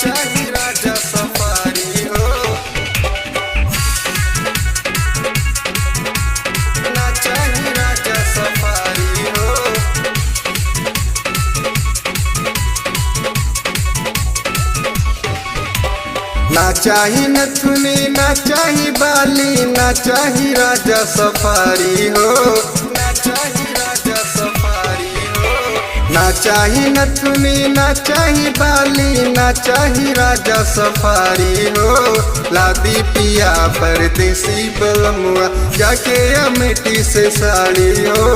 चाही राजा सफारी हो, ना चाही राजा सफारी हो। ना चाही नथुनी ना चाही बाली, ना चाही राजा सफारी हो, ना चाही राजा सफारी हो। ना चाही नथुनी ना चाही बाली, ना चाही राजा सफारी हो। लादी पिया परदेसी बलमुआ जाके अमेठी से साड़ी हो,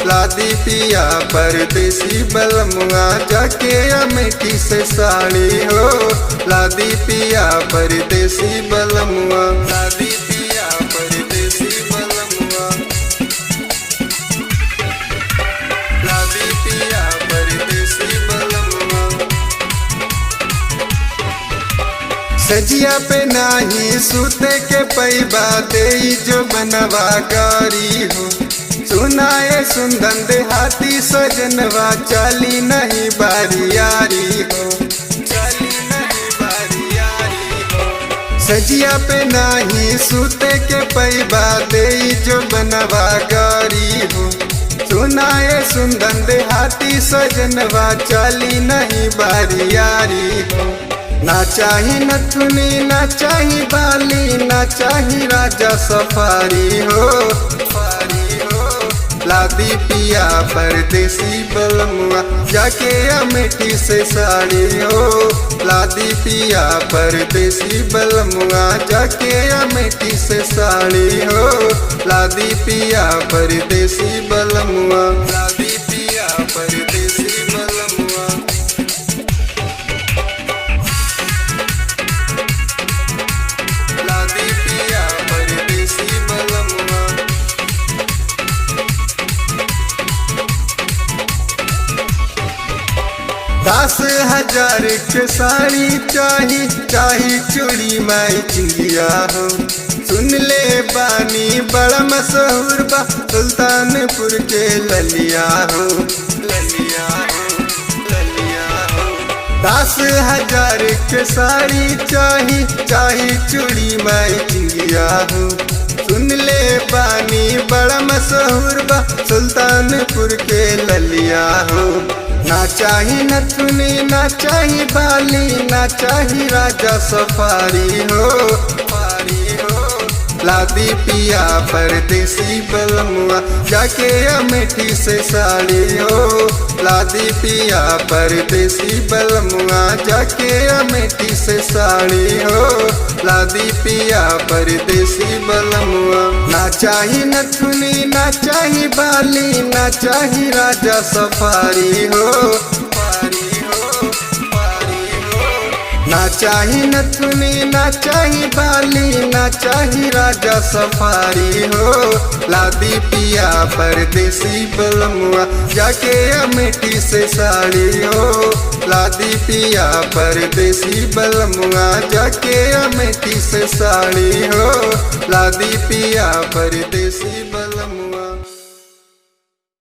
लादी पिया परदेसी बलमुआ जाके अमेठी से साड़ी हो। लादी पिया परदेसी बलमुआ, लादी पिया परदेसी बलमुआ, लादी पिया परदेसी बलमुआ। सजिया पे नाही सूते के पैबा दे जो बनवा गारी हो। सुनाए सुंदन देहाती सजनवा चाली नहीं बारियारी हो, चाली नहीं बारियारी हो। सजिया पे नाही सूते के पैबा दे जो बनवा गारी हो। सुनाए सुंदन देहाती सजनवा चाली नहीं बारियारी हो। ना चाही नथुनी ना चाही बाली, ना चाही राजा सफारी हो, सफारी हो। लादी पिया परदेसी बलमुआ जाके अमेठी से साड़ी हो, लादी पिया परदेसी बलमुआ जाके अमेठी से साड़ी हो। लादी पिया परदेसी बलमुआ, लादी पिया परदेसी बलमुआ, लादी पिया परदेसी बलमुआ। 10,000 के साड़ी चाही, चाही चूड़ी माई चिंगिया हो। सुन ले बानी बड़ा मशहूर बा सुल्तानपुर के ललिया हो, ललिया हो, ललिया हो। 10,000 के साड़ी चाही, चाही चूड़ी माई चिंगिया हो। सुन ले बानी बड़ा मशहूर बा सुल्तानपुर के ललिया हो। ना चाही नथुनी ना चाही बाली, ना चाही राजा सफारी हो, सफारी हो। लादी पिया परदेसी बलमुआ जाके अमेठी से साड़ी हो, लादी पिया परदेसी बलमुआ जाके अमेठी से साड़ी हो। लादी पिया परदेसी बलमुआ। ना चाही नथुनी ना चाही बाली, ना चाही राजा सफारी हो, सफारी हो, सफारी हो। ना चाही नथुनी ना चाही बाली, ना चाही राजा सफारी हो। लादी पिया परदेसी बलमुआ जाके अमेठी से साड़ी हो, लादी पिया परदेसी बलमुआ जाके अमेठी से साड़ी हो। लादी पिया परदेसी